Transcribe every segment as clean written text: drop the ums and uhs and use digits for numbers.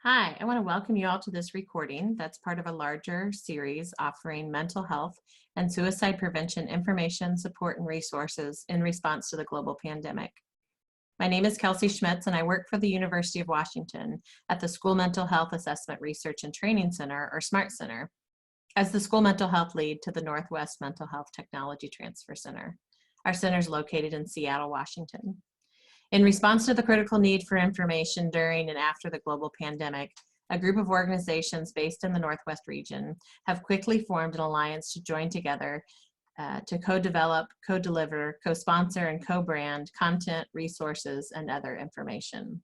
Hi, I want to welcome you all to this recording that's part of a larger series offering mental health and suicide prevention information, support, and resources in response to the global pandemic. My name is Kelsey Schmitz, and I work for the University of Washington at the School Mental Health Assessment Research and Training Center, or SMART Center, as the School Mental Health Lead to the Northwest Mental Health Technology Transfer Center. Our center is located in Seattle, Washington. In response to the critical need for information during and after the global pandemic, a group of organizations based in the Northwest region have quickly formed an alliance to join together to co-develop, co-deliver, co-sponsor, and co-brand content, resources, and other information.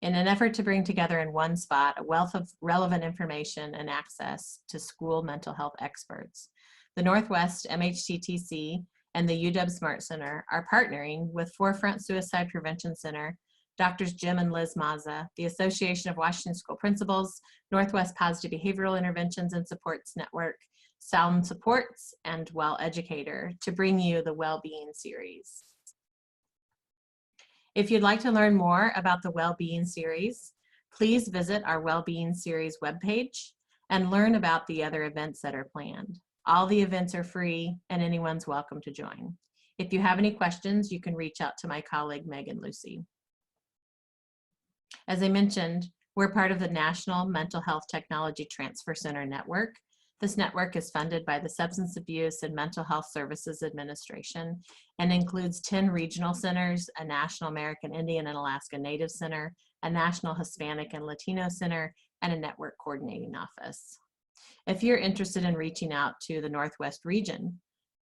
In an effort to bring together in one spot a wealth of relevant information and access to school mental health experts, the Northwest MHTTC and the UW Smart Center are partnering with Forefront Suicide Prevention Center, Drs. Jim and Liz Mazza, the Association of Washington School Principals, Northwest Positive Behavioral Interventions and Supports Network, Sound Supports, and Well Educator to bring you the Wellbeing Series. If you'd like to learn more about the Wellbeing Series, please visit our Wellbeing Series webpage and learn about the other events that are planned. All the events are free and anyone's welcome to join. If you have any questions, you can reach out to my colleague, Megan Lucy. As I mentioned, we're part of the National Mental Health Technology Transfer Center Network. This network is funded by the Substance Abuse and Mental Health Services Administration and includes 10 regional centers, a National American Indian and Alaska Native Center, a National Hispanic and Latino Center, and a network coordinating office. If you're interested in reaching out to the Northwest region,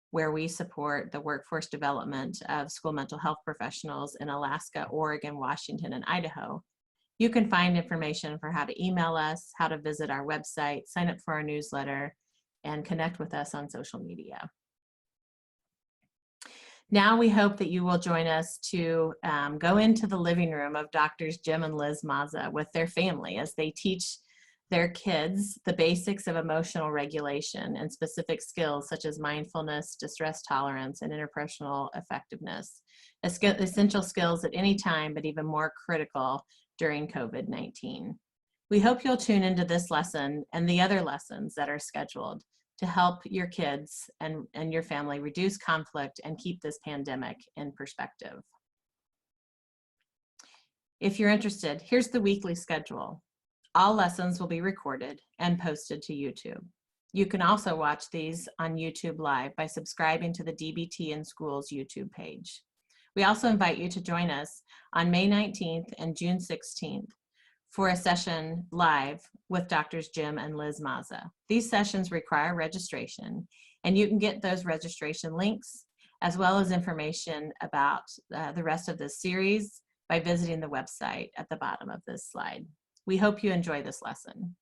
where we support the workforce development of school mental health professionals in Alaska, Oregon, Washington, and Idaho, you can find information for how to email us, how to visit our website, sign up for our newsletter, and connect with us on social media. Now we hope that you will join us to go into the living room of Drs. Jim and Liz Mazza with their family as they teach their kids the basics of emotional regulation and specific skills such as mindfulness, distress tolerance, and interpersonal effectiveness, essential skills at any time, but even more critical during COVID-19. We hope you'll tune into this lesson and the other lessons that are scheduled to help your kids and your family reduce conflict and keep this pandemic in perspective. If you're interested, here's the weekly schedule. All lessons will be recorded and posted to YouTube. You can also watch these on YouTube Live by subscribing to the DBT in Schools YouTube page. We also invite you to join us on May 19th and June 16th for a session live with Drs. Jim and Liz Mazza. These sessions require registration, and you can get those registration links as well as information about the rest of this series by visiting the website at the bottom of this slide. We hope you enjoy this lesson.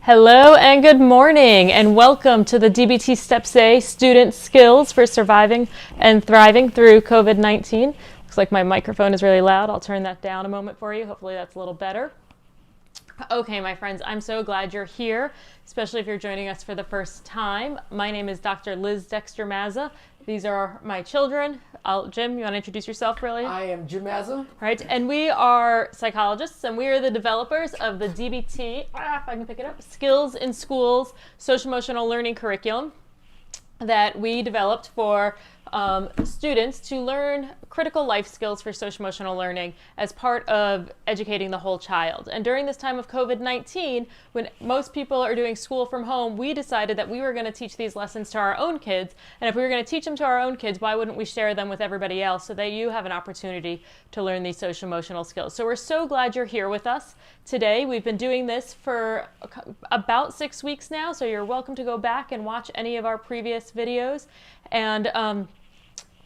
Hello and good morning and welcome to the DBT Steps A Student Skills for Surviving and Thriving Through COVID-19. Looks like my microphone is really loud. I'll turn that down a moment for you. Hopefully that's a little better. Okay, my friends, I'm so glad you're here, especially if you're joining us for the first time. My name is Dr. Liz Dexter Mazza. These are my children. Jim, you want to introduce yourself really? I am Jim Mazza. Right, and we are psychologists, and we are the developers of the DBT, if I can pick it up, Skills in Schools Social Emotional Learning Curriculum that we developed for students to learn critical life skills for social emotional learning as part of educating the whole child. And during this time of COVID-19, when most people are doing school from home, we decided that we were going to teach these lessons to our own kids. And if we were going to teach them to our own kids, why wouldn't we share them with everybody else so that you have an opportunity to learn these social emotional skills? So we're so glad you're here with us today. We've been doing this for about 6 weeks now, so you're welcome to go back and watch any of our previous videos. And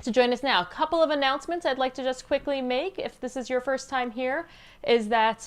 to join us now, a couple of announcements I'd like to just quickly make if this is your first time here, is that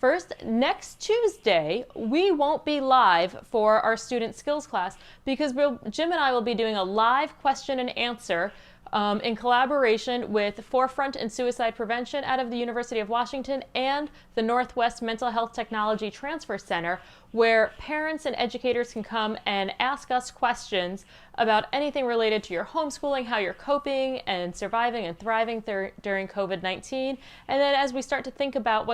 first, next Tuesday, we won't be live for our student skills class because Jim and I will be doing a live question and answer in collaboration with Forefront in Suicide Prevention out of the University of Washington and the Northwest Mental Health Technology Transfer Center, where parents and educators can come and ask us questions about anything related to your homeschooling, how you're coping and surviving and thriving during COVID-19. And then as we start to think about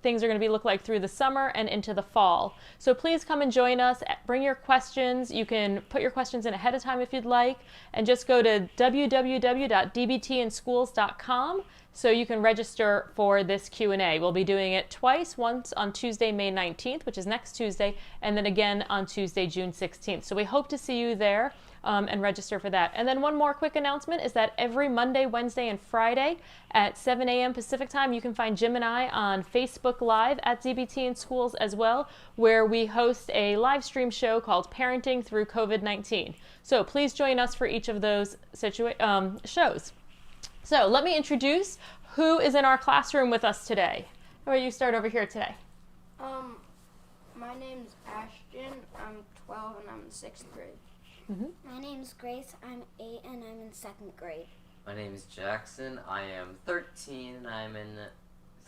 things are going to be look like through the summer and into the fall. So please come and join us. Bring your questions. You can put your questions in ahead of time if you'd like, and just go to www.dbtinschools.com so you can register for this Q&A. We'll be doing it twice, once on Tuesday, May 19th, which is next Tuesday, and then again on Tuesday, June 16th. So we hope to see you there and register for that. And then one more quick announcement is that every Monday, Wednesday, and Friday at 7 a.m. Pacific time, you can find Jim and I on Facebook Live at DBT in Schools as well, where we host a live stream show called Parenting Through COVID-19. So please join us for each of those shows. So let me introduce who is in our classroom with us today. How about you start over here today? My name's Ashton. I'm 12 and I'm in 6th grade. Mm-hmm. My name's Grace. I'm 8 and I'm in 2nd grade. My name is Jackson. I am 13 and I'm in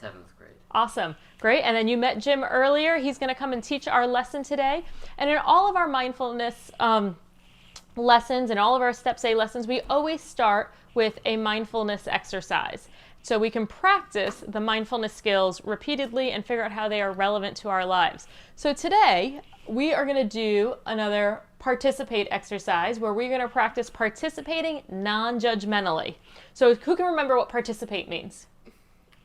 7th grade. Awesome. Great. And then you met Jim earlier. He's going to come and teach our lesson today. And in all of our mindfulness lessons and all of our Steps A lessons, we always start with a mindfulness exercise. So we can practice the mindfulness skills repeatedly and figure out how they are relevant to our lives. So today we are going to do another participate exercise where we're going to practice participating non-judgmentally. So who can remember what participate means?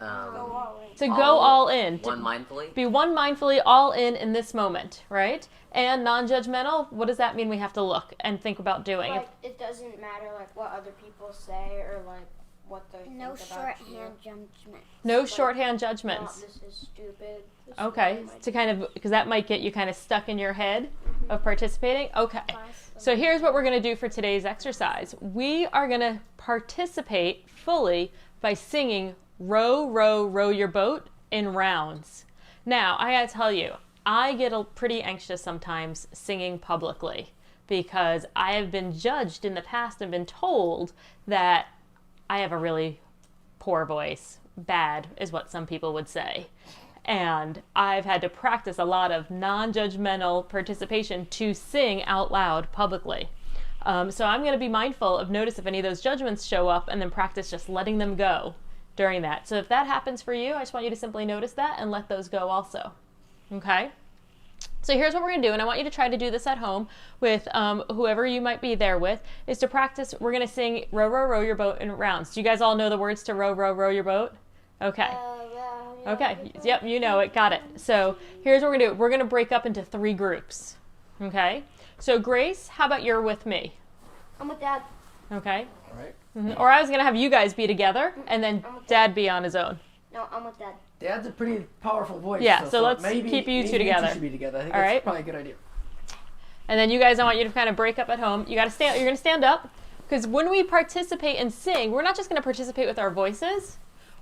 To go all in. One mindfully? Be one mindfully, all in this moment, right? And non-judgmental, what does that mean we have to look and think about doing? Like, it doesn't matter like what other people say or like what they think about shorthand judgment. No Like, shorthand No, judgments. this is stupid. This Okay, is to kind of, because that might get you kind of stuck in your head of participating. Okay, Class. so here's what we're going to do for today's exercise. We are going to participate fully by singing Row, Row, Row Your Boat in rounds. Now, I gotta tell you, I get pretty anxious sometimes singing publicly because I have been judged in the past and been told that I have a really poor voice. Bad is what some people would say. And I've had to practice a lot of non-judgmental participation to sing out loud publicly. So I'm going to be mindful of notice if any of those judgments show up and then practice just letting them go during that. So if that happens for you, I just want you to simply notice that and let those go also. Okay? So here's what we're going to do, and I want you to try to do this at home with whoever you might be there with, is to practice. We're going to sing Row, Row, Row Your Boat in rounds. Do you guys all know the words to Row, Row, Row Your Boat? Okay. Okay. Yep, you know it. Got it. So here's what we're going to do. We're going to break up into 3 groups. Okay? So Grace, how about you're with me? I'm with Dad. Okay? All right. Mm-hmm. Or I was going to have you guys be together, and then Dad be on his own. No, I'm with Dad. Dad's a pretty powerful voice. Yeah, so let's maybe, keep you two maybe together. You should be together. I think All that's right. probably a good idea. And then you guys, I want you to kind of break up at home. You got to stand. You're going to stand up, because when we participate and sing, we're not just going to participate with our voices.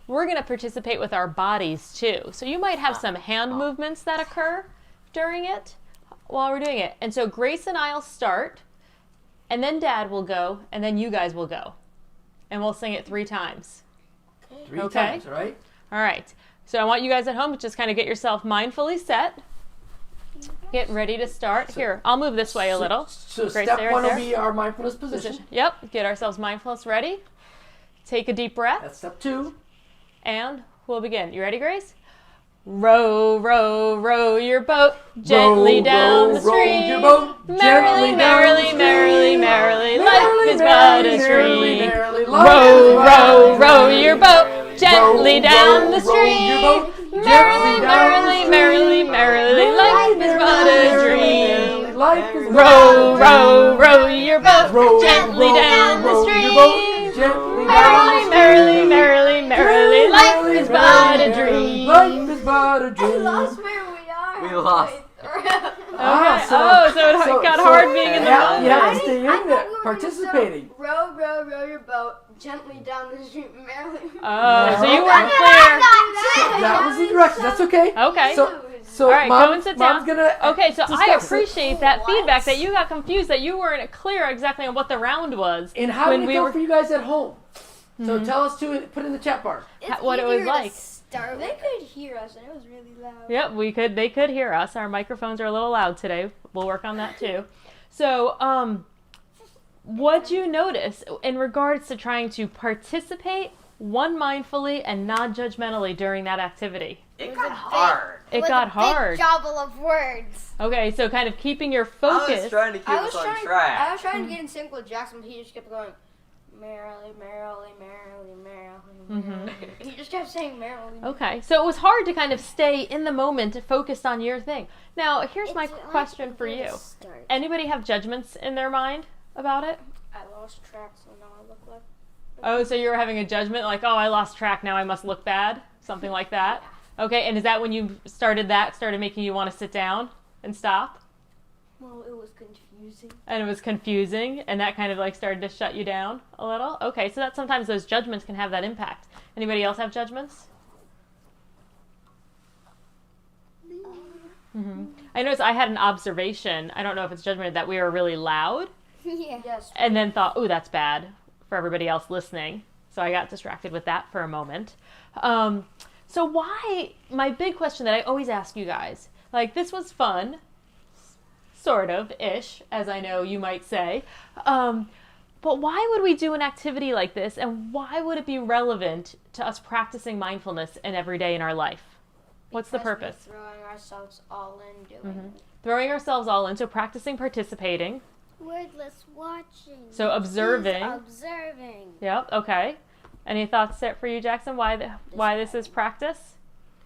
We're going to participate with our bodies too. So you might have some hand movements that occur during it while we're doing it. And so Grace and I'll start, and then Dad will go, and then you guys will go, and we'll sing it 3 times. 3 Okay. times, all right? All right. So I want you guys at home to just kind of get yourself mindfully set. Get ready to start. Here, I'll move this way a little. So Grace, step stay right 1 will there. be our mindfulness position. Yep. Get ourselves mindfulness ready. Take a deep breath, That's step 2. and we'll begin. You ready, Grace? Row, row, row your boat gently Row, down row, the row stream. your boat Merrily, gently down merrily, the merrily, stream. merrily, life Merrily, is but a merrily, merrily, stream. merrily, life Row, is but row, a row dream. your boat gently Row, down row, the row your stream. boat Merrily, gently down the merrily, stream. merrily, merrily, life is but a dream. Life is but Row, a row, dream. row your boat Row, gently row, down the row stream. your boat gently down Merrily, the merrily, stream. merrily, merrily, life is but a dream. Life is but a dream. where we are. We lost. Okay. So it got hard being in the You have moment. to stay in there, participating. Row, row, row your boat gently down the street, merrily. Oh, so you No. weren't clear. That was the direction. That's okay. Okay. So So All right, Mom, go and sit Mom's down. gonna Okay, so I discuss it. appreciate that feedback that you got confused, that you weren't clear exactly on what the round was. And how when did it we go were- for you guys at home? So tell us too. Put in the chat bar. what it was like. They could hear us, and it was really loud. Yep, they could hear us. Our microphones are a little loud today. We'll work on that too. So, what'd you notice in regards to trying to participate one mindfully and non-judgmentally during that activity? It got hard. It got hard. Big jumble of words. Okay, so kind of keeping your I focus. was trying to keep us on track. I was trying to get in sync with Jackson, but he just kept going, merrily, merrily, merrily, merrily, merrily. He just kept saying merrily. Okay, so it was hard to kind of stay in the moment, focused on your thing. Now, here's my question for you. Anybody have judgments in their mind about it? I lost track, so now I look like. Oh, so you were having a judgment like, oh, I lost track, now I must look bad? Something like that? Okay, and is that when you started making you want to sit down and stop? Well, it was confusing. And it was confusing, and that kind of like started to shut you down a little? Okay, so that sometimes those judgments can have that impact. Anybody else have judgments? I noticed I had an observation, I don't know if it's judgment, that we were really loud, Yeah. Yes. and then thought, ooh, that's bad for everybody else listening. So I got distracted with that for a moment. So my big question that I always ask you guys, like this was fun, sort of-ish, as I know you might say, but why would we do an activity like this, and why would it be relevant to us practicing mindfulness in every day in our life? What's the Because purpose? we're throwing ourselves all in doing it. Throwing ourselves all in, so practicing participating. Wordless watching. So observing. Observing. Yep, okay. Any thoughts there for you, Jackson, why this is practice?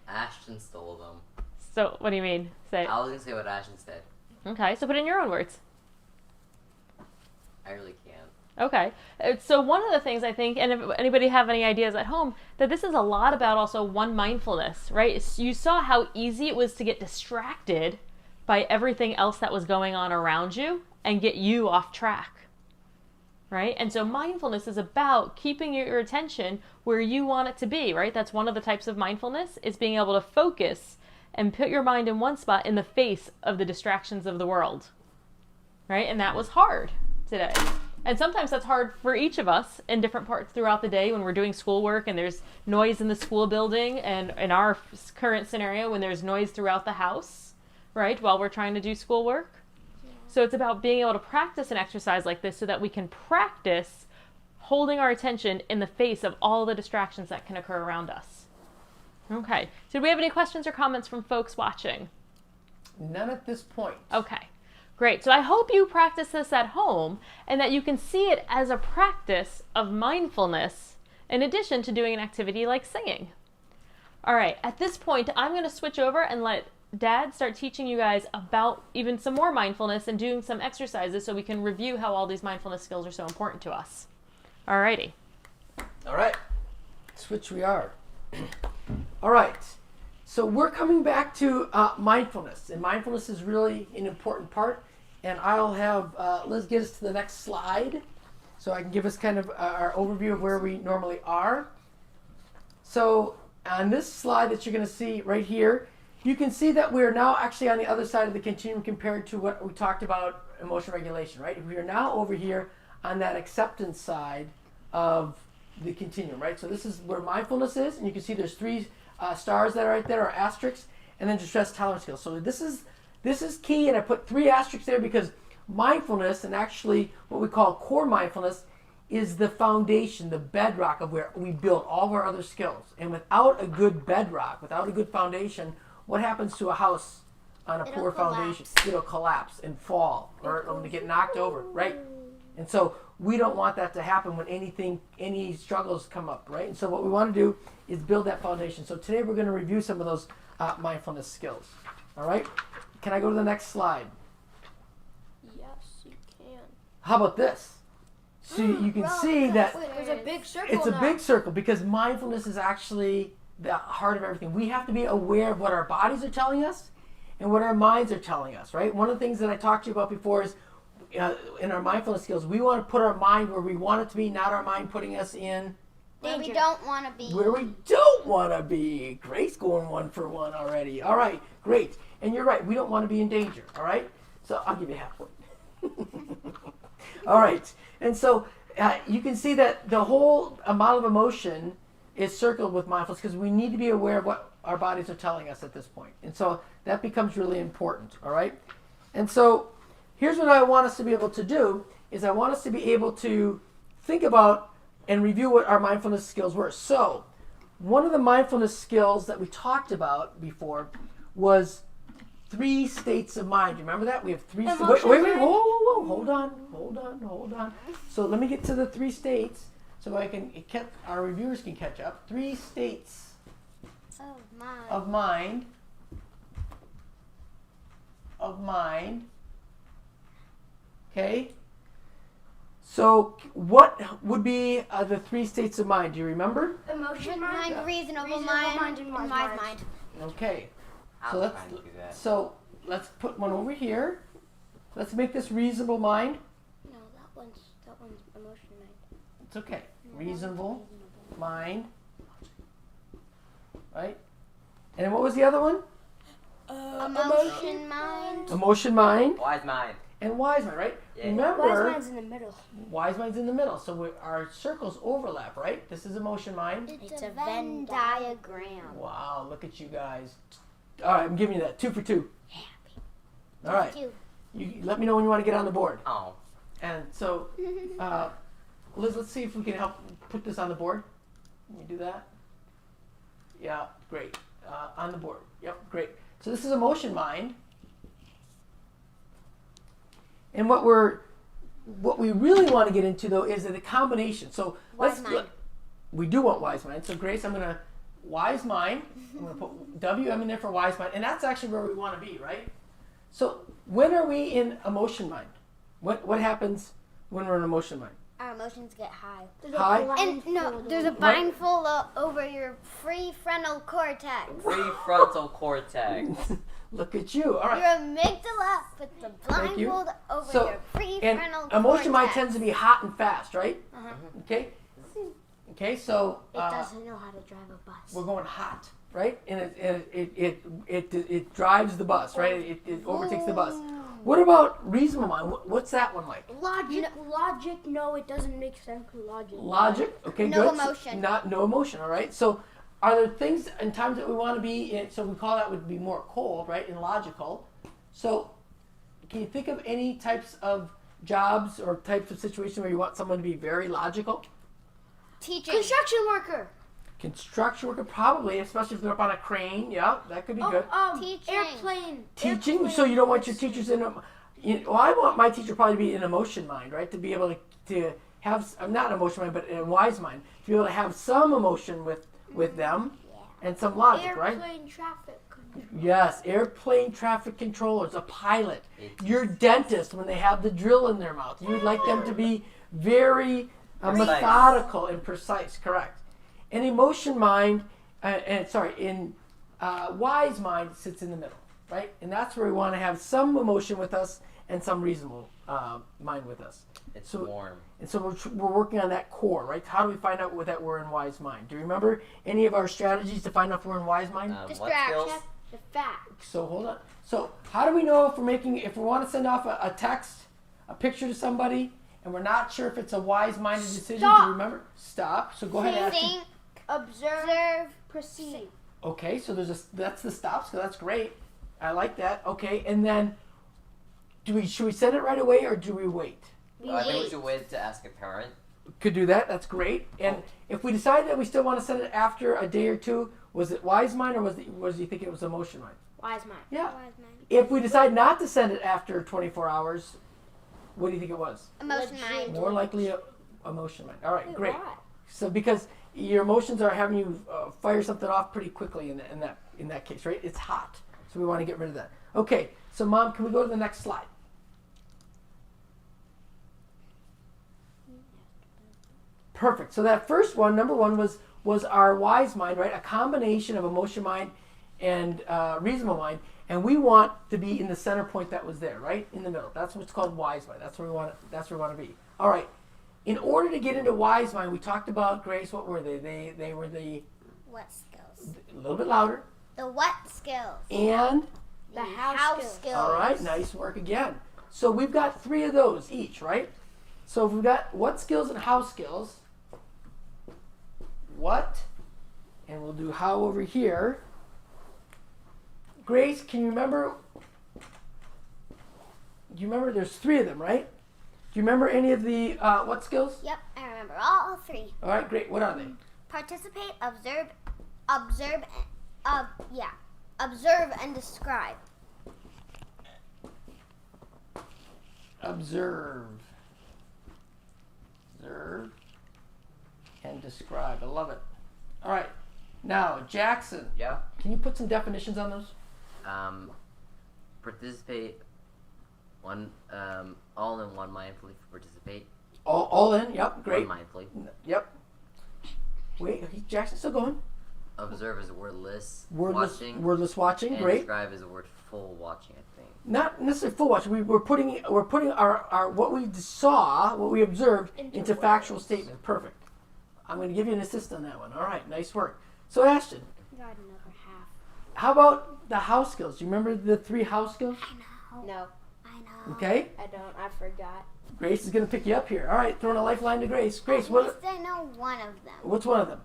Ashton stole them. So what do you mean? Say it. I was gonna say what Ashton said. Okay, so put it in your own words. I really can't. Okay. So one of the things I think, and if anybody have any ideas at home, that this is a lot about also one mindfulness, right? You saw how easy it was to get distracted by everything else that was going on around you and get you off track, right? And so mindfulness is about keeping your attention where you want it to be, right? That's one of the types of mindfulness, is being able to focus and put your mind in one spot in the face of the distractions of the world, right? And that was hard today. And sometimes that's hard for each of us in different parts throughout the day when we're doing schoolwork and there's noise in the school building, and in our current scenario when there's noise throughout the house, right, while we're trying to do schoolwork. So it's about being able to practice an exercise like this so that we can practice holding our attention in the face of all the distractions that can occur around us. Okay. So do we have any questions or comments from folks watching? None at this point. Okay. Great. So I hope you practice this at home and that you can see it as a practice of mindfulness in addition to doing an activity like singing. All right. At this point, I'm going to switch over and let Dad start teaching you guys about even some more mindfulness and doing some exercises so we can review how all these mindfulness skills are so important to us. All righty. All right. Switch we are. All right. So we're coming back to mindfulness, and mindfulness is really an important part. And I'll have Liz get us to the next slide so I can give us kind of our overview of where we normally are. So on this slide that you're going to see right here, you can see that we're now actually on the other side of the continuum compared to what we talked about emotion regulation, right? We are now over here on that acceptance side of the continuum, right? So this is where mindfulness is, and you can see there's three stars that are right there, or asterisks, and then distress tolerance skills. So this is key, and I put 3 asterisks there because mindfulness, and actually what we call core mindfulness, is the foundation, the bedrock of where we build all of our other skills. And without a good bedrock, without a good foundation, what happens to a house on a poor foundation? It'll collapse and fall, or it'll get knocked over, right? And so we don't want that to happen when any struggles come up, right? And so what we want to do is build that foundation. So today we're going to review some of those mindfulness skills. All right? Can I go to the next slide? Yes, you can. How about this? So you can see that There's a big circle it's a now. big circle because mindfulness is actually the heart of everything. We have to be aware of what our bodies are telling us and what our minds are telling us, right? One of the things that I talked to you about before is in our mindfulness skills, we want to put our mind where we want it to be, not our mind putting us in Where we Danger. don't want to be. Where we don't want to be. Grace going 1 for 1 already. All right, great. And you're right. We don't want to be in danger. All right. So I'll give you half point. All right. And so you can see that the whole amount of emotion is circled with mindfulness because we need to be aware of what our bodies are telling us at this point. And so that becomes really important. All right. And so here's what I want us to be able to do is I want us to be able to think about and review what our mindfulness skills were. So one of the mindfulness skills that we talked about before was 3 states of mind. You remember that? We have 3 states. Wait, whoa. Hold on. So let me get to the 3 states so our reviewers can catch up. 3 states of mind. Okay. So what would be the 3 states of mind? Do you remember? Emotion Mind, mind, reasonable mind, and wise wise mind. Okay. I'll So try and do that. let's put one over here. Let's make this reasonable mind. No, that one's emotion mind. It's okay. Reasonable mind. Right? And what was the other one? Emotion mind. Emotion mind Wise mind. and wise mind, right? Yeah. Remember, Wise mind's in the middle. wise mind's in the middle. So our circles overlap, right? This is emotion mind. It's a Venn diagram. Wow, look at you guys. All right, I'm giving you that. 2 for 2. All right. You let me know when you want to get on the board. Oh. And so, Liz, let's see if we can help put this on the board. Can we do that? Yeah, great. On the board. Yep, great. So this is emotion mind. And what we really want to get into though is the combination. So Wise mind. we do want wise mind. So Grace, I'm gonna wise mind. I'm gonna put WM in there for wise mind, and that's actually where we want to be, right? So when are we in emotion mind? What happens when we're in emotion mind? Our emotions get high. High? And no, there's a blindfold over your prefrontal cortex. Prefrontal cortex. Look at you. All right. Your amygdala puts the Thank you. blindfold over So, your prefrontal And cortex. emotion mind tends to be hot and fast, right? Uh-huh. Okay. Okay. So It doesn't know how to drive a bus. we're going hot, right? And it drives the bus, right? It overtakes the bus. What about reasonable mind? What's that one like? Logic, no, it doesn't make sense with logic. Logic. Okay. No good. emotion. No emotion. All right. So are there things and times that we want to be in? So we call that would be more cold, right? And logical. So can you think of any types of jobs or types of situations where you want someone to be very logical? Teaching. Construction worker. Construction worker, probably, especially if they're up on a crane. Yeah, that could be good. Teaching. Airplane. Teaching, Airplane. so you don't want your teachers in. I want my teacher probably to be in emotion mind, right? To be able to have, I'm not emotion mind, but in wise mind, to be able to have some emotion with them, and some logic, right? Airplane traffic control. Yes, airplane traffic controllers, a pilot, your dentist when they have the drill in their mouth. You'd like them to be very Precise. methodical and precise, correct? And emotion mind, wise mind sits in the middle, right? And that's where we want to have some emotion with us and some reasonable mind with us. It's So- warm. And so we're working on that core, right? How do we find out that we're in wise mind? Do you remember any of our strategies to find out if we're in wise mind? What Distraction. skills? The fact. So hold on. So how do we know if we want to send off a text, a picture to somebody, and we're not sure if it's a wise-minded decision? Do you remember? Stop. So go ahead and ask. Think. Observe. Proceed. Okay, so that's the stop. So that's great. I like that. Okay, and then should we send it right away or do we wait? I think we should wait to ask a parent. Could do that. That's great. And if we decide that we still want to send it after a day or two, was it wise mind or was you think it was emotion mind? Wise mind. Yeah. Wise mind. If we decide not to send it after 24 hours, what do you think it was? Emotion mind. More likely emotion mind. All right, great. Why? So because your emotions are having you fire something off pretty quickly in that case, right? It's hot, so we want to get rid of that. Okay, so Mom, can we go to the next slide? Perfect. So that first one, number one, was our wise mind, right? A combination of emotion mind and reasonable mind, and we want to be in the center point that was there, right in the middle. That's what's called wise mind. That's where we want to be. All right. in order to get into wise mind, we talked about, Grace, what were they? They were the, What skills? a little bit louder, The what skills? and, The how house skills. all right, nice work again. So we've got 3 of those each, right? So if we've got what skills and how skills, what, and we'll do how over here. Grace, can you remember? Do you remember? There's 3 of them, right? Do you remember any of the what skills? Yep, I remember all 3. All right, great. What are they? Participate, observe, observe and describe. Observe, and describe. I love it. All right. Now, Jackson, Yeah. can you put some definitions on those? Participate. All in one mindfully. Participate. All in. Yep. Great. One mindfully. Yep. Wait, Jackson's still going. Observe is wordless. Wordless Watching. watching. And Great. describe is a word full watching, I think. Not necessarily full watching. We're putting our what we saw, what we observed, into factual statement. Perfect. I'm going to give you an assist on that one. All right. Nice work. So Ashton, Got another half. how about the house skills? Do you remember the 3 house skills? No, I know. Okay. I don't. I forgot. Grace is going to pick you up here. All right. Throwing a lifeline to Grace. Grace, At what? least I know one of them. What's one of them?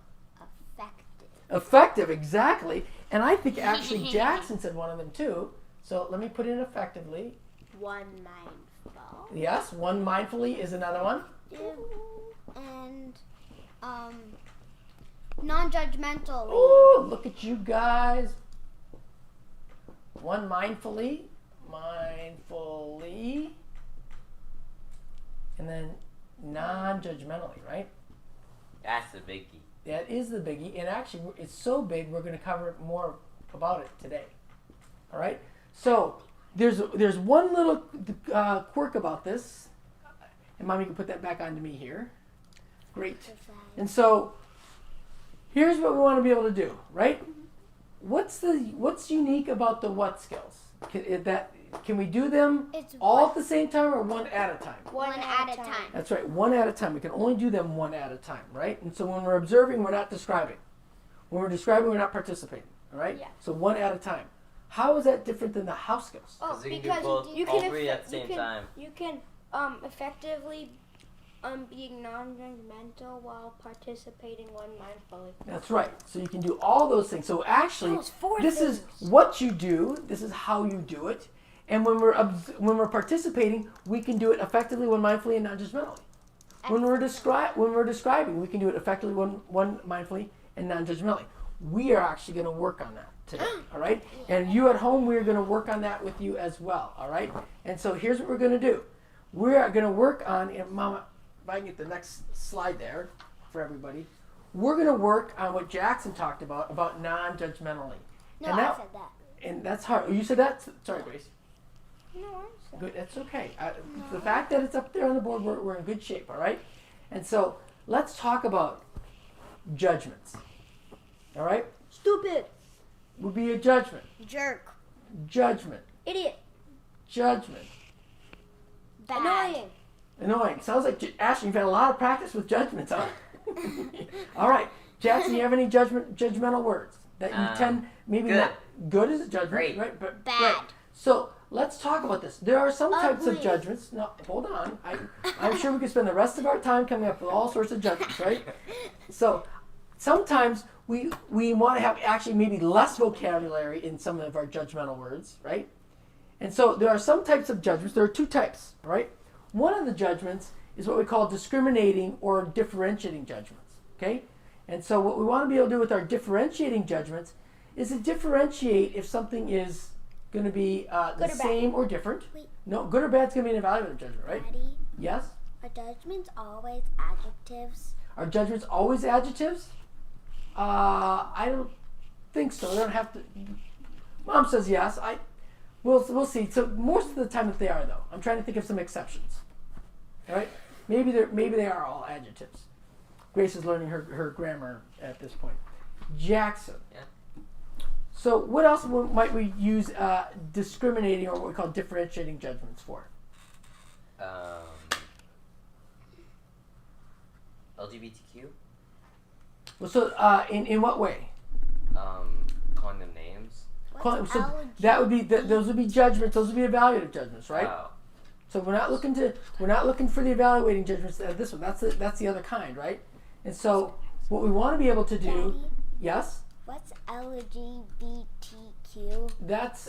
Effective. Effective, exactly. And I think actually Jackson said one of them too. So let me put in effectively. One mindful. Yes, one mindfully is another one. And non-judgmental. Oh, look at you guys. One mindfully, and then non-judgmentally, right? That's the biggie. That is the biggie. And actually, it's so big, we're going to cover more about it today. All right? So there's one little quirk about this. And Mommy can put that back onto me here. Great. And so here's what we want to be able to do, right? What's unique about the what skills? Can we do them It's all at the same time or one at a time? one at a time. That's right, one at a time. We can only do them one at a time, right? And so when we're observing, we're not describing. When we're describing, we're not participating, all right? Yeah. So one at a time. How is that different than the house skills? Oh, Because you can do because both, you all can 3 at the same time. You can effectively being non-judgmental while participating one mindfully. That's right. So you can do all those things. So actually, Those 4 this is things. what you do. This is how you do it. And when we're participating, we can do it effectively, one mindfully, and non-judgmentally. When we're describing, we can do it effectively, one mindfully, and non-judgmentally. We are actually going to work on that today. All right. And you at home, we're going to work on that with you as well. All right. And so here's what we're going to do. We are going to work on, and Mama, if I can get the next slide there for everybody. We're going to work on what Jackson talked about non-judgmentally. No, and I said that. And that's hard. Oh, you said that? Sorry, Grace. No, I'm sorry. Good. That's okay. The fact that it's up there on the board, we're in good shape, all right? And so let's talk about judgments. All right? Stupid. Would be a judgment. Jerk. Judgment. Idiot. Judgment. Bad. Annoying. Annoying. Sounds like, Ashton, you've had a lot of practice with judgments, huh? All right. Jackson, you have any judgmental words that you tend, maybe good. not? Good is a judgment, Great. right? But Bad. right. So let's talk about this. There are some types of Ugly. judgments. No, hold on. I'm sure we could spend the rest of our time coming up with all sorts of judgments, right? So sometimes we want to have actually maybe less vocabulary in some of our judgmental words, right? And so there are some types of judgments. There are 2 types, right? One of the judgments is what we call discriminating or differentiating judgments, okay? And so what we want to be able to do with our differentiating judgments is to differentiate if something is going to be the Good or bad. same or different. Wait. No, good or bad is going to be an evaluative judgment, right? Daddy, Yes? are judgments always adjectives? Are judgments always adjectives? I don't think so. They don't have to. Mom says yes. We'll see. So most of the time that they are, though. I'm trying to think of some exceptions. All right? Maybe they are all adjectives. Grace is learning her grammar at this point. Jackson. Yeah. So what else might we use discriminating or what we call differentiating judgments for? LGBTQ. Well, so in what way? Calling them names. So that would be those would be judgments. Those would be evaluative judgments, right? Oh. So we're not looking for the evaluating judgments. This one, that's the other kind, right? And so what we want to be able to do, Daddy, yes, what's LGBTQ? that's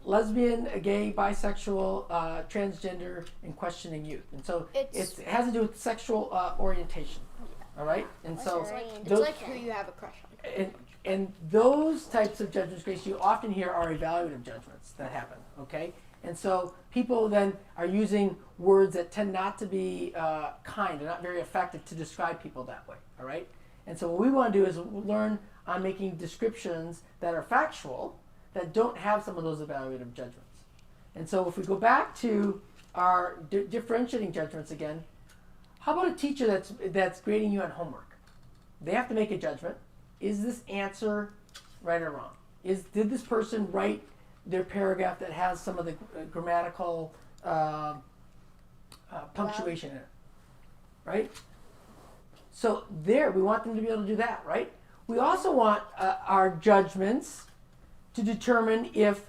lesbian, gay, bisexual, transgender, and questioning youth. And so it has to do with sexual orientation. All right, and so It's those, like who you have a crush on. and those types of judgments, Grace, you often hear are evaluative judgments that happen. Okay, and so people then are using words that tend not to be kind and not very effective to describe people that way. All right, and so what we want to do is learn on making descriptions that are factual that don't have some of those evaluative judgments. And so if we go back to our differentiating judgments again. How about a teacher that's grading you on homework? They have to make a judgment. Is this answer right or wrong? Did this person write their paragraph that has some of the grammatical punctuation in it? Right? So there, we want them to be able to do that, right? We also want our judgments to determine if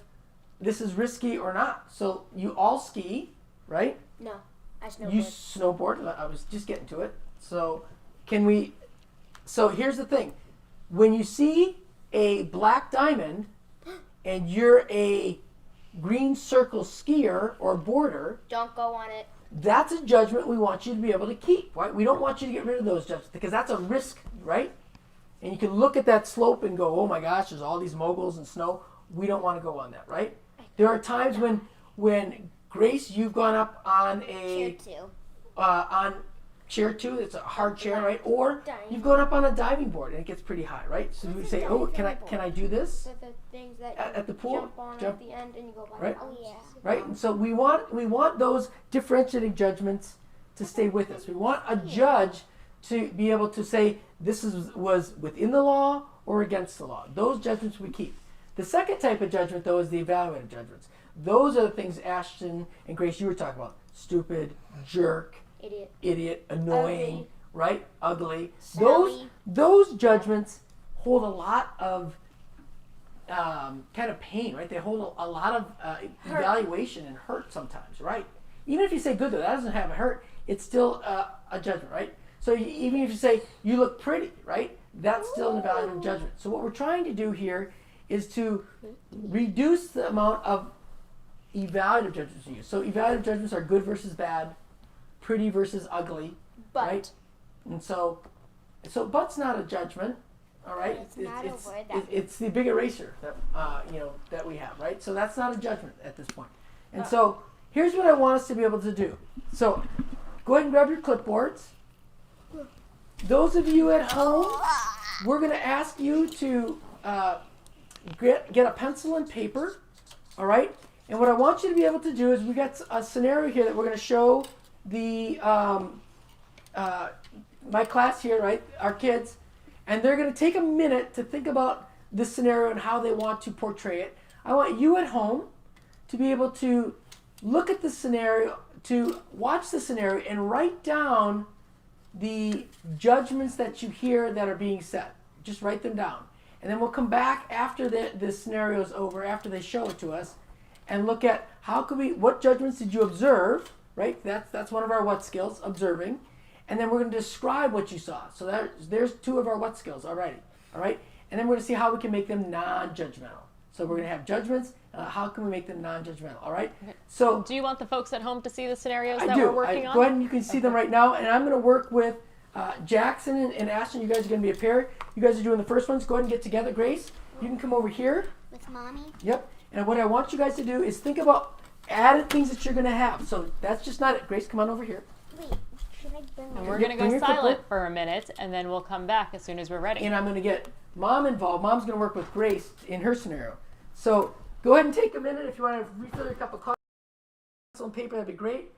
this is risky or not. So you all ski, right? No, I snowboard. You snowboard. I was just getting to it. So so here's the thing. When you see a black diamond and you're a green circle skier or boarder, Don't go on it. that's a judgment we want you to be able to keep, right? We don't want you to get rid of those judgments because that's a risk, right? And you can look at that slope and go, oh my gosh, there's all these moguls and snow. We don't want to go on that, right? There are times when Grace, you've gone up on Chair 2. on chair 2. It's a hard chair, right? Or you've gone up on a diving board and it gets pretty high, right? So you say, oh, can I do this With the things that at the you pool? jump on Jump. at the end and you go by. Right. Oh, yeah. Right? And so we want those differentiating judgments to stay with us. We want a judge to be able to say this was within the law or against the law. Those judgments we keep. The second type of judgment, though, is the evaluative judgments. Those are the things Ashton and Grace, you were talking about. Stupid, jerk, idiot, annoying, Ugly. right? Ugly. Silly. Those judgments hold a lot of kind of pain, right? They hold a lot of evaluation and hurt sometimes, right? Even if you say good, though, that doesn't have a hurt. It's still a judgment, right? So even if you say you look pretty, right? That's still an evaluative judgment. So what we're trying to do here is to reduce the amount of evaluative judgments we use. So evaluative judgments are good versus bad, pretty versus ugly, right? And so but's not a judgment, all right? It's not a word that it's the big eraser that that we have, right? So that's not a judgment at this point. And so here's what I want us to be able to do. So go ahead and grab your clipboards. Those of you at home, we're going to ask you to get a pencil and paper, all right? And what I want you to be able to do is we got a scenario here that we're going to show the my class here, right? Our kids, and they're going to take a minute to think about this scenario and how they want to portray it. I want you at home to be able to look at the scenario, to watch the scenario, and write down the judgments that you hear that are being said. Just write them down. And then we'll come back after the scenario is over, after they show it to us, and look at what judgments did you observe, right? That's one of our what skills, observing. And then we're going to describe what you saw. So there's two of our what skills already, all right? And then we're going to see how we can make them non-judgmental. So we're going to have judgments. How can we make them non-judgmental, all right? So Do you want the folks at home to see the scenarios I that do. we're working on? Go ahead and you can see them right now. And I'm going to work with Jackson and Ashton. You guys are going to be a pair. You guys are doing the first ones. Go ahead and get together. Grace, you can come over here. With Mommy? Yep. And what I want you guys to do is think about added things that you're going to have. So that's just not it. Grace, come on over here. Wait, should I bring And my... we're going to Bring go your silent clipboard. for a minute, and then we'll come back as soon as we're ready. And I'm going to get Mom involved. Mom's going to work with Grace in her scenario. So go ahead and take a minute if you want to refill your cup of coffee. Pencil and paper, that'd be great.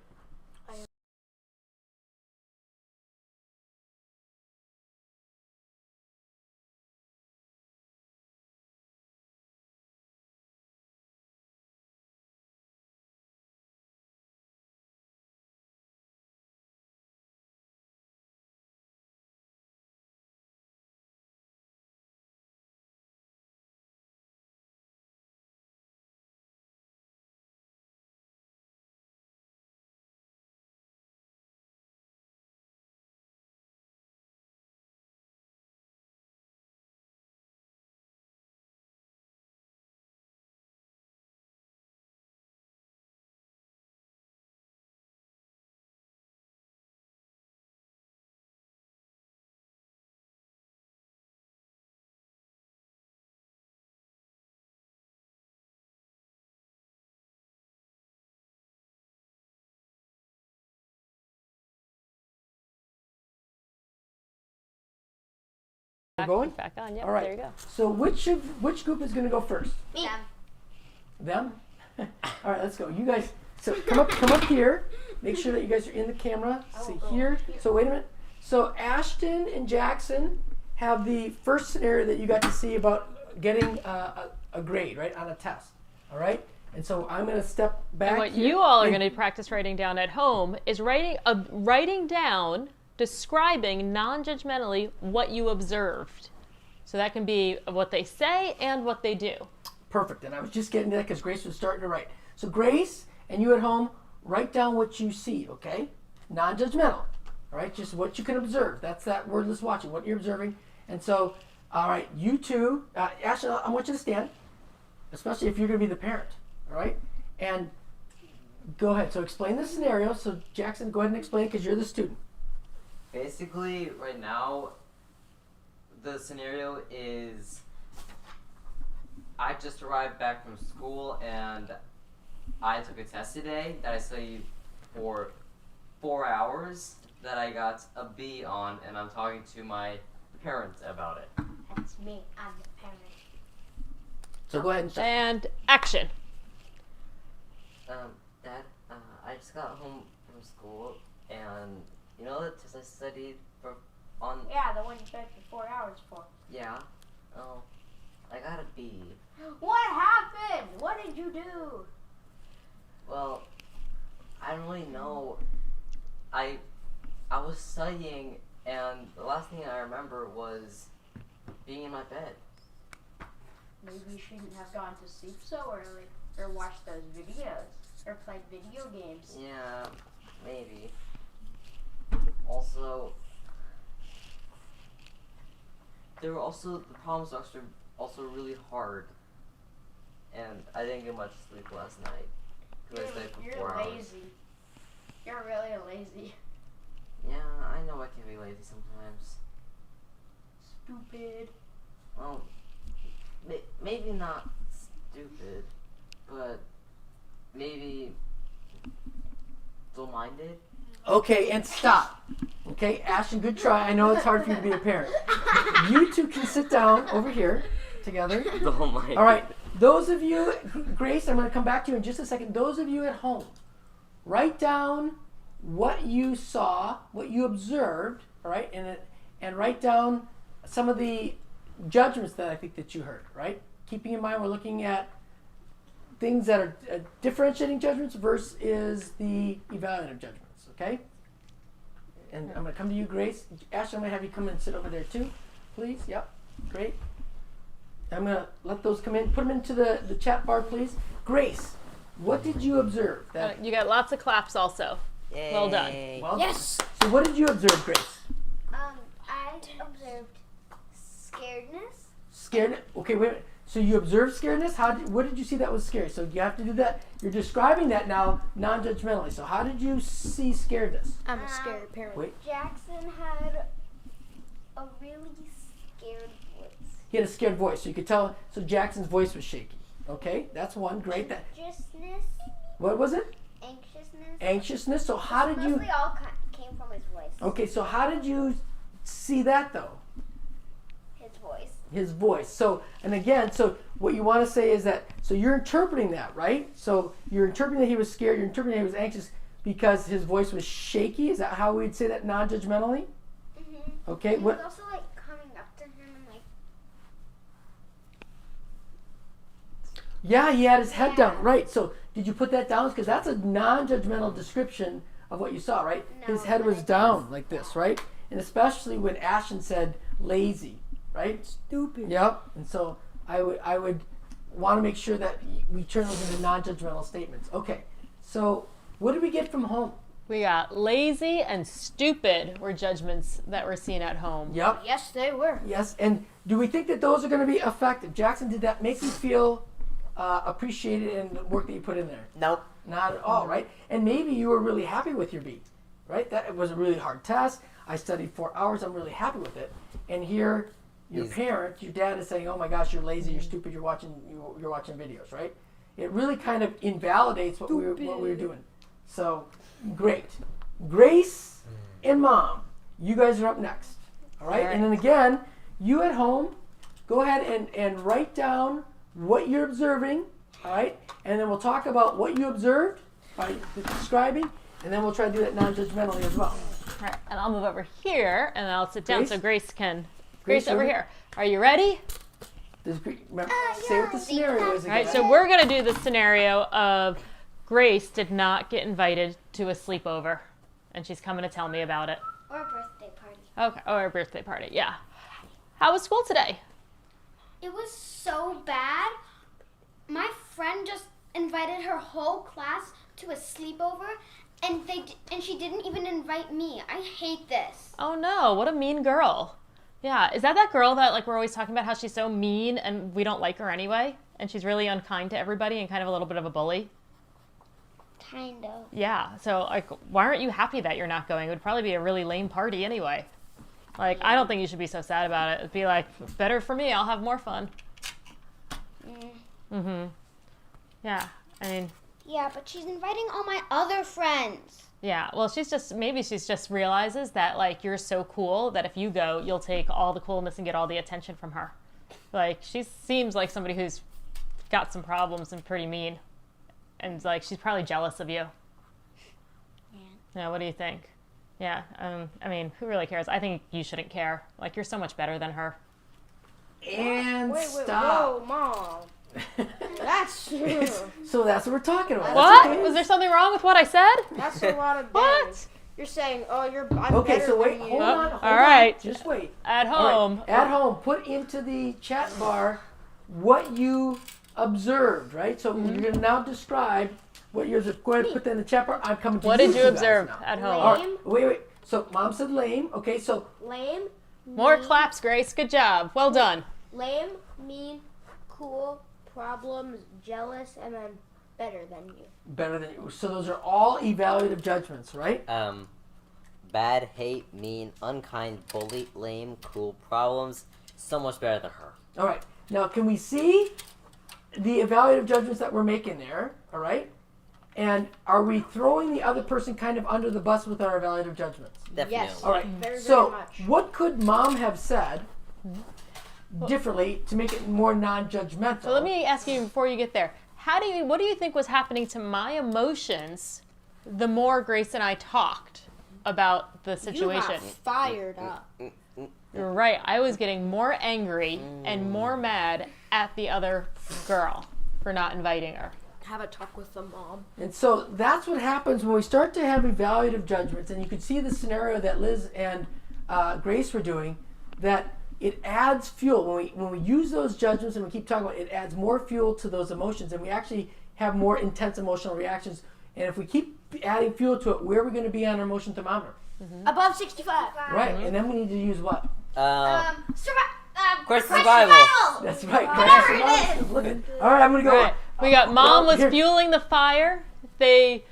We're going? Back on. Yep. All right. There you go. So which group is going to go first? Me. Them? All right, let's go. You guys, so come up here. Make sure that you guys are in the camera. See here. So wait a minute. So Ashton and Jackson have the first scenario that you got to see about getting a grade, right, on a test. All right? And so I'm going to step back. And what here. you all are going to practice writing down at home is writing down, describing non-judgmentally what you observed. So that can be what they say and what they do. Perfect. And I was just getting to that because Grace was starting to write. So Grace and you at home, write down what you see, okay? Non-judgmental, all right? Just what you can observe. That's that wordless watching, what you're observing. And so, all right, you two, Ashley, I want you to stand, especially if you're going to be the parent, all right? And go ahead. So explain the scenario. So Jackson, go ahead and explain because you're the student. Basically, right now, the scenario is I just arrived back from school and I took a test today that I studied for 4 hours that I got a B on, and I'm talking to my parents about it. That's me. I'm the parent. So go ahead and start. And action. Dad, I just got home from school, and you know the test I studied on? Yeah, the one you spent 4 hours for. Yeah. Oh, I got a B. What happened? What did you do? Well, I don't really know. I was studying, and the last thing I remember was being in my bed. Maybe you shouldn't have gone to sleep so early, or watched those videos, or played video games. Yeah, maybe. Also, the problems are also really hard, and I didn't get much sleep last night because I stayed for 4 You're hours. lazy. You're really lazy. Yeah, I know I can be lazy sometimes. Stupid. Well, maybe not stupid, but maybe dull-minded. Okay, and stop. Okay, Ashton, good try. I know it's hard for you to be a parent. You two can sit down over here together. Dull-minded. All right, those of you, Grace, I'm going to come back to you in just a second. Those of you at home, write down what you saw, what you observed, all right, and write down some of the judgments that I think that you heard, right? Keeping in mind we're looking at things that are differentiating judgments versus the evaluative judgments, okay? And I'm going to come to you, Grace. Ashley, I'm going to have you come and sit over there too, please. Yep, great. I'm going to let those come in. Put them into the chat bar, please. Grace, what did you observe? You got lots of claps also. Well done. Well, Yes. So what did you observe, Grace? I observed scaredness. Scared? Okay, wait a minute. So you observed scaredness? What did you see that was scary? So you have to do that. You're describing that now non-judgmentally. So how did you see scaredness? I'm a scary parent. Wait. Jackson had a really scared voice. He had a scared voice. So you could tell. So Jackson's voice was shaky. Okay, that's one. Great. Anxiousness. What was it? Anxiousness. Anxiousness. So how did you? Mostly all came from his voice. Okay, so how did you see that though? His voice. His voice. So, and again, so what you want to say is that, so you're interpreting that, right? So you're interpreting that he was scared, you're interpreting that he was anxious because his voice was shaky. Is that how we'd say that non-judgmentally? Mm-hmm. Okay, He what? was also like coming up to him and like. Yeah, he had his head Yeah. down, right? So did you put that down? Because that's a non-judgmental description of what you saw, right? No, His head but was it down like this, right? And especially when Ashton said lazy, right? Stupid. Yep. And so I would want to make sure that we turn those into non-judgmental statements. Okay. So what did we get from home? We got lazy and stupid were judgments that were seen at home. Yep. Yes, they were. Yes. And do we think that those are going to be effective? Jackson, did that make you feel appreciated in the work that you put in there? Nope. Not at all, right? And maybe you were really happy with your B, right? That was a really hard test. I studied 4 hours. I'm really happy with it. And here, your parent, your dad is saying, "Oh my gosh, you're lazy. You're stupid. You're watching videos," right? It really kind of invalidates what we were doing. So, great. Grace and Mom, you guys are up next. All right? All right. And then again, you at home, go ahead and write down what you're observing, all right? And then we'll talk about what you observed by describing, and then we'll try to do that non-judgmentally as well. All right, and I'll move over here, and I'll sit down Grace? so Grace can. Grace, Grace over over. here. Are you ready? Remember, say what the scenario is All again. right, so we're going to do the scenario of Grace did not get invited to a sleepover, and she's coming to tell me about it. Or a birthday party. Okay, or a birthday party, yeah. How was school today? It was so bad. My friend just invited her whole class to a sleepover, and she didn't even invite me. I hate this. Oh no, what a mean girl. Yeah, is that girl that like we're always talking about how she's so mean and we don't like her anyway? And she's really unkind to everybody and kind of a little bit of a bully? Kind of. Yeah, so like why aren't you happy that you're not going? It would probably be a really lame party anyway. Like, I don't think you should be so sad about it. It'd be like, better for me, I'll have more fun. Yeah, I mean, Yeah, but she's inviting all my other friends. yeah, well, maybe she's just realizes that, like, you're so cool that if you go, you'll take all the coolness and get all the attention from her. Like, she seems like somebody who's got some problems and pretty mean. And, like, she's probably jealous of you. Yeah, what do you think? Yeah, I mean, who really cares? I think you shouldn't care. Like, you're so much better than her. And Wait, stop. whoa, Mom. That's So that's what we're talking about. What? That's okay. Was there something wrong with what I said? that's a lot of What? damage. You're saying, oh, I'm Okay, better so wait, than hold you. on. all right. Just wait. At All right, home. At home, put into the chat bar what you observed, right? So you're going to now describe what you're go ahead and put that in the chat bar. I'm coming to What you did you guys observe now. at All home? right, wait. So Mom said lame. Okay, so Lame, More claps, Grace. Good job. Well done. lame, mean, cool, problems, jealous, and then better than you. better than you. So those are all evaluative judgments, right? Bad, hate, mean, unkind, bully, lame, cool, problems. So much better than her. All right. Now, can we see the evaluative judgments that we're making there? All right. And are we throwing the other person kind of under the bus with our evaluative judgments? Definitely. Yes. All right. Very, So, very much. what could Mom have said differently to make it more non-judgmental? So let me ask you before you get there. What do you think was happening to my emotions the more Grace and I talked about the You situation? got fired up. You're right. I was getting more angry and more mad at the other girl for not inviting her. Have a talk with the mom. And so that's what happens when we start to have evaluative judgments. And you can see the scenario that Liz and Grace were doing, that it adds fuel. When we use those judgments and we keep talking about it, adds more fuel to those emotions. And we actually have more intense emotional reactions. And if we keep adding fuel to it, where are we going to be on our emotion thermometer? Above 65. Right. And then we need to use what? Course survival. That's right. Crash survival. Look at. All right, I'm going to go. Right. We got Mom was here. fueling the fire. They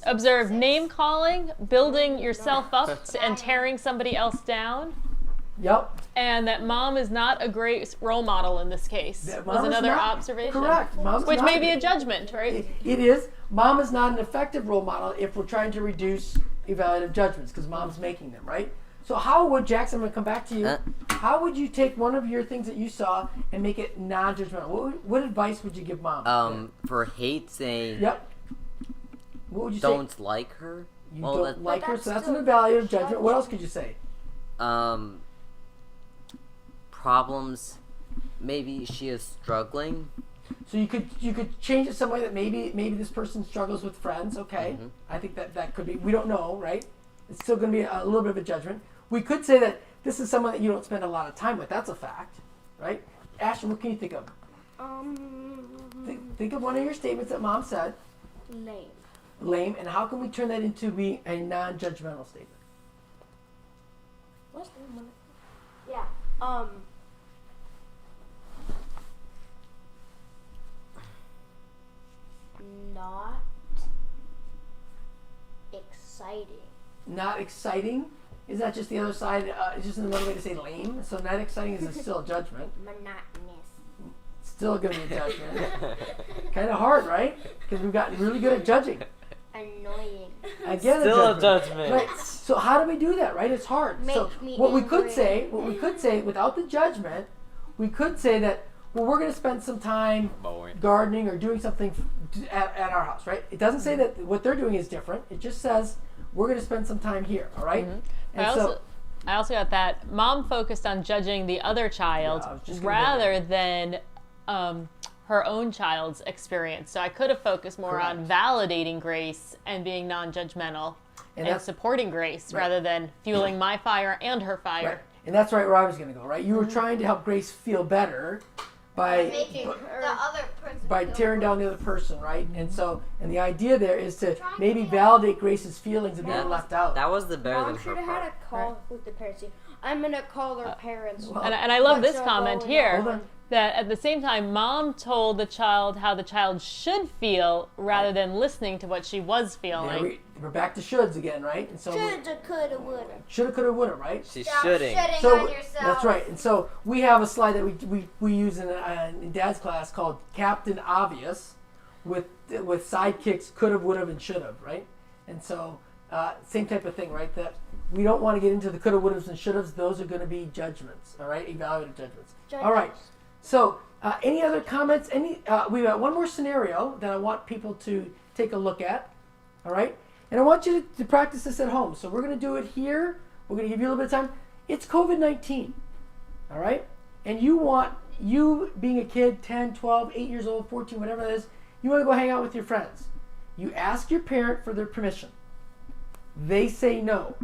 observed name calling, building yourself up and tearing somebody else down. Yep. And that Mom is not a great role model in this case. That Was Mom is another not- observation. Correct. Mom's Which not may be a judgment, right? It is. Mom is not an effective role model if we're trying to reduce evaluative judgments because Mom's making them, right? So how would, Jackson, I'm going to come back to you. How would you take one of your things that you saw and make it non-judgmental? What advice would you give Mom? For hate, saying Yep. What would you say? don't like her. You well, don't like her, that's so that's an still evaluative judgment. What else could you say? Problems. Maybe she is struggling. So you could change it some way that maybe this person struggles with friends. Okay, I think that could be. We don't know, right? It's still going to be a little bit of a judgment. We could say that this is someone that you don't spend a lot of time with. That's a fact, right? Ashton, what can you think of? Think of one of your statements that Mom said. Lame. Lame, and how can we turn that into being a non-judgmental statement? What's the one? Yeah. Not exciting. Not exciting. Is that just the other side? It's just another way to say lame. So not exciting is still a judgment. Monotonous. Still going to be a judgment. Kind of hard, right? Because we've gotten really good at judging. Annoying. Again, Still a a judgment. Right. So how do we do that, right? It's hard. So Make me what we could angry. say, without the judgment, we could say that, well, we're going to spend some time Boring. gardening or doing something at our house, right? It doesn't say that what they're doing is different. It just says we're going to spend some time here, all right? And I also got that mom focused on judging the other child Yeah, I was just gonna rather than her own child's experience. So I could have focused more on validating Grace and being non-judgmental and that's- supporting Grace rather than fueling my fire and her fire. right. And that's right where I was going to go, right? You were trying to help Grace feel better by Making the other person by feel tearing down the other person, right? And so, and the idea there is to maybe validate Grace's feelings of being left out. That was the better Mom than should her have had part. a call with the parents. I'm gonna call their parents. And I love this What's comment going here. Hold on. That at the same time, mom told the child how the child should feel rather than listening to what she was Yeah, feeling. we're back to shoulds again, right? And so Shoulda, coulda, woulda. shoulda, coulda, woulda, right? She's Stop shooting. shitting So on yourself. that's right. And so we have a slide that we use in Dad's class called Captain Obvious, with sidekicks coulda, woulda, and shoulda, right? And so same type of thing, right? That we don't want to get into the coulda, wouldas, and shouldas. Those are going to be judgments, all right? Evaluative judgments. All right. So any other comments? We've got one more scenario that I want people to take a look at, all right? And I want you to practice this at home. So we're going to do it here. We're going to give you a little bit of time. It's COVID-19, all right? And you being a kid, 10, 12, 8 years old, 14, whatever that is, you want to go hang out with your friends. You ask your parent for their permission. They say no.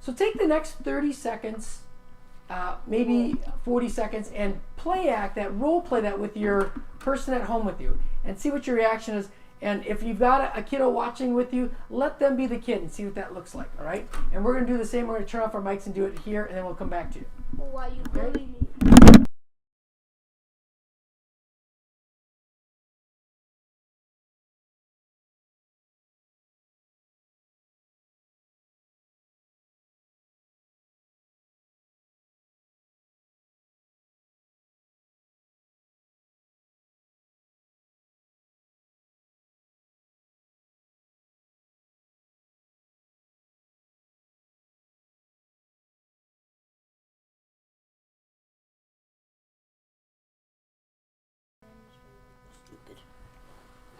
So take the next 30 seconds, maybe 40 seconds, and role play that with your person at home with you, and see what your reaction is. And if you've got a kiddo watching with you, let them be the kid and see what that looks like, all right? And we're going to do the same. We're going to turn off our mics and do it here, and then we'll come back to you. Why you bully me?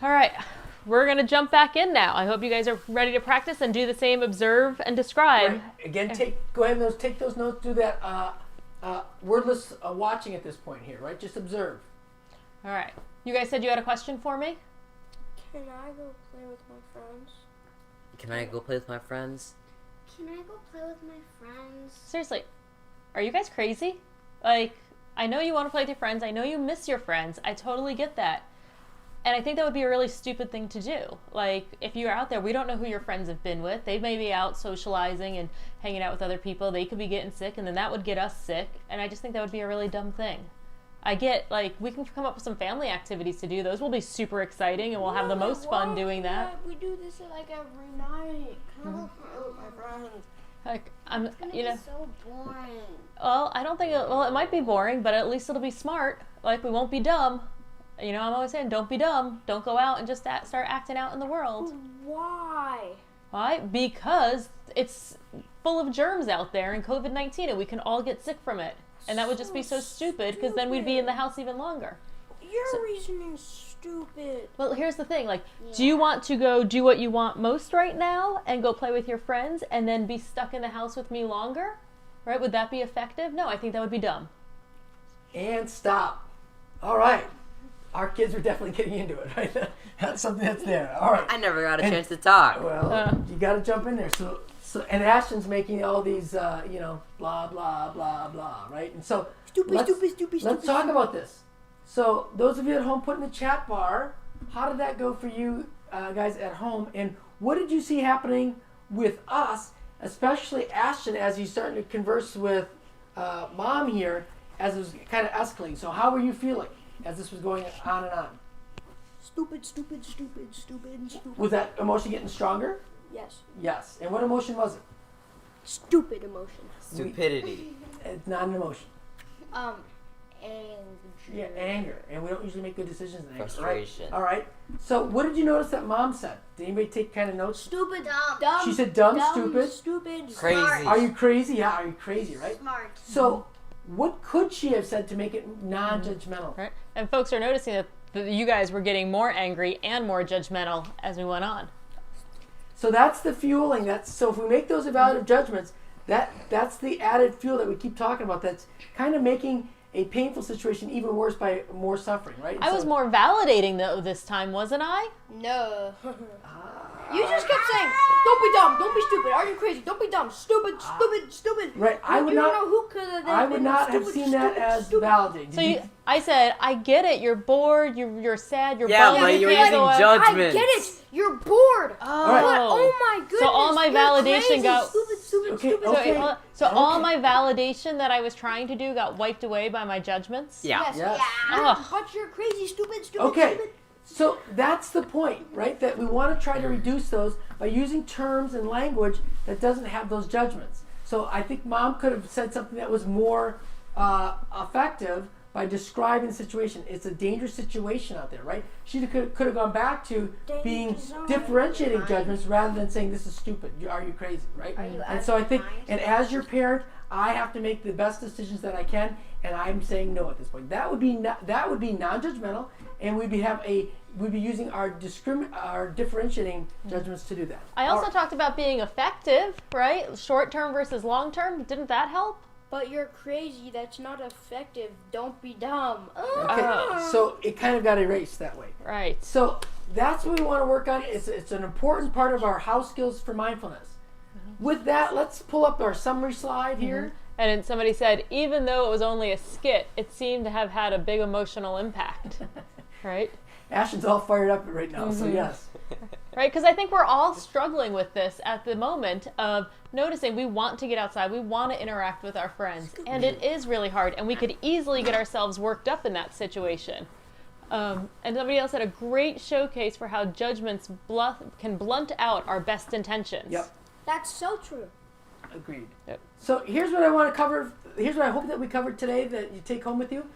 All right, we're going to jump back in now. I hope you guys are ready to practice and do the same observe and describe. Right. Again, go ahead and take those notes. Do that wordless watching at this point here, right? Just observe. All right. You guys said you had a question for me? Can I go play with my friends? Can I go play with my friends? Can I go play with my friends? Seriously, are you guys crazy? Like, I know you want to play with your friends. I know you miss your friends. I totally get that. And I think that would be a really stupid thing to do. Like, if you're out there, we don't know who your friends have been with. They may be out socializing and hanging out with other people. They could be getting sick, and then that would get us sick. And I just think that would be a really dumb thing. I get, like, we can come up with some family activities to do. Those will be super exciting, and we'll have the most fun doing that. We do this like every night. Can I go play with my friends? Like, It's gonna be so boring. well, I don't think, it might be boring, but at least it'll be smart. Like, we won't be dumb. You know, I'm always saying, don't be dumb. Don't go out and just start acting out in the world. Why? Why? Because it's full of germs out there and COVID-19, and we can all get sick from it. And that would just be so stupid, because then we'd be in the house even longer. Your reasoning's stupid. Well, here's the thing. Like, do you want to go do what you want most right now and go play with your friends and then be stuck in the house with me longer? Right? Would that be effective? No, I think that would be dumb. And stop. All right. Our kids are definitely getting into it, right? That's something that's there. All right. I never got a chance to talk. Well, you got to jump in there. So, and Ashton's making all these, blah, blah, blah, blah, right? And so, let's talk about this. So, those of you at home, put in the chat bar, how did that go for you guys at home? And what did you see happening with us, especially Ashton, as he's starting to converse with Mom here, as it was kind of escalating? So, how were you feeling as this was going on and on? Stupid. Was that emotion getting stronger? Yes. Yes. And what emotion was it? Stupid emotion. Stupidity. It's not an emotion. Anger. Yeah, anger. And we don't usually make good decisions in anger, right? Frustration. All right. So what did you notice that Mom said? Did anybody take kind of notes? Stupid. Dumb. She said dumb, stupid. Stupid. Crazy. Smart. Are you crazy? Yeah, are you crazy, right? Smart. So what could she have said to make it non-judgmental? Right? And folks are noticing that you guys were getting more angry and more judgmental as we went on. So that's the fueling. So if we make those evaluative judgments, that's the added fuel that we keep talking about. That's kind of making a painful situation even worse by more suffering, right? I was more validating though this time, wasn't I? No. You just kept saying, "Don't be dumb. Don't be stupid. Are you crazy? Don't be dumb. Stupid. Stupid. Right. I would You not. don't know who could have. I would not have seen that as validating. So I said, I get it. You're bored. You're sad. You're Yeah, bummed. but you're you can't using go out." judgments. I get it. You're bored. Oh. But, oh my goodness. So all my you're validation crazy. got- Stupid. Okay, Stupid. okay. So all my validation that I was trying to do got wiped away by my judgments? Yeah. Yes. Ugh. But you're crazy. Stupid. Okay. Stupid. So that's the point, right? That we want to try to reduce those by using terms and language that doesn't have those judgments. So I think Mom could have said something that was more effective by describing the situation. It's a dangerous situation out there, right? She could have gone back to being differentiating judgments rather than saying this is stupid. Are you crazy, right? And so I think, and as your parent, I have to make the best decisions that I can, and I'm saying no at this point. That would be non-judgmental, and we'd be using our differentiating judgments to do that. I also talked about being effective, right? Short term versus long term. Didn't that help? But you're crazy. That's not effective. Don't be dumb. Okay, so it kind of got erased that way. Right. So that's what we want to work on. It's an important part of our house skills for mindfulness. With that, let's pull up our summary slide here. And then somebody said, even though it was only a skit, it seemed to have had a big emotional impact. Right? Ashton's all fired up right now, so yes. Right? Because I think we're all struggling with this at the moment of noticing we want to get outside, we want to interact with our friends, and it is really hard, and we could easily get ourselves worked up in that situation. And somebody else had a great showcase for how judgments can blunt out our best intentions. Yep. That's so true. Agreed. Yep. So here's what I want to cover. Here's what I hope that we covered today that you take home with you.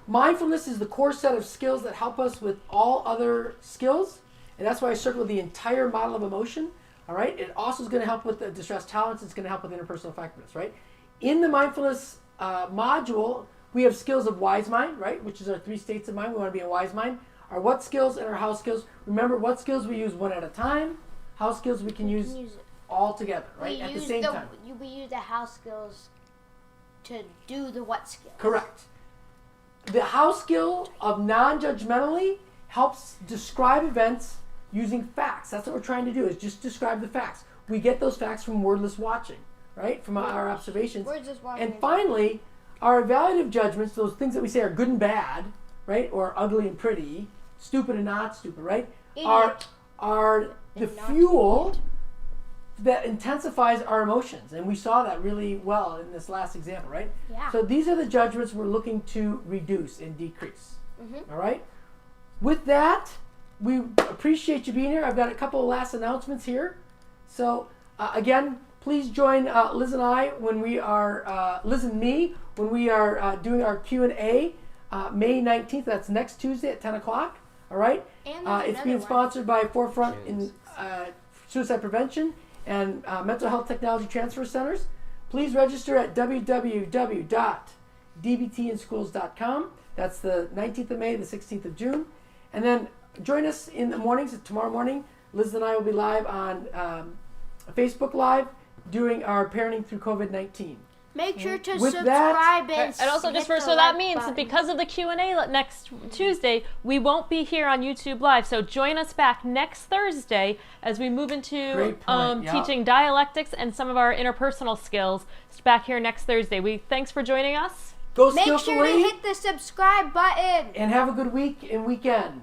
Mindfulness is the core set of skills that help us with all other skills. And that's why I circled the entire model of emotion. All right. It also is going to help with the distress tolerance. It's going to help with interpersonal effectiveness. Right. In the mindfulness module, we have skills of wise mind, right, which is our 3 states of mind. We want to be a wise mind. Our what skills and our how skills. Remember, what skills we use one at a time. How skills we can use all together, right, at the same time. We use the house skills to do the what skills. Correct. The how skill of non-judgmentally helps describe events using facts. That's what we're trying to do, is just describe the facts. We get those facts from wordless watching, right, from our observations. We're just watching. And finally, our evaluative judgments, those things that we say are good and bad, right, or ugly and pretty, stupid and not stupid, right, are the fuel that intensifies our emotions. And we saw that really well in this last example, right? Yeah. So these are the judgments we're looking to reduce and decrease. All right? With that, we appreciate you being here. I've got a couple of last announcements here. So again, please join Liz and I when we are, Liz and me, when we are doing our Q&A May 19th. That's next Tuesday at 10 o'clock. All right? It's being sponsored by Forefront in Suicide Prevention and Mental Health Technology Transfer Centers. Please register at www.dbtinschools.com. That's the 19th of May, the 16th of June. And then join us in the mornings. Tomorrow morning, Liz and I will be live on Facebook Live doing our Parenting Through COVID-19. Make sure to With subscribe that- And also, just so that means that because of the Q&A next Tuesday, we won't be here on YouTube Live. So join us back next Thursday as we move into Great point, yeah. teaching dialectics and some of our interpersonal skills. It's back here next Thursday. Thanks for joining us. Go Make sure to skillfully hit the subscribe button. and have a good week and weekend.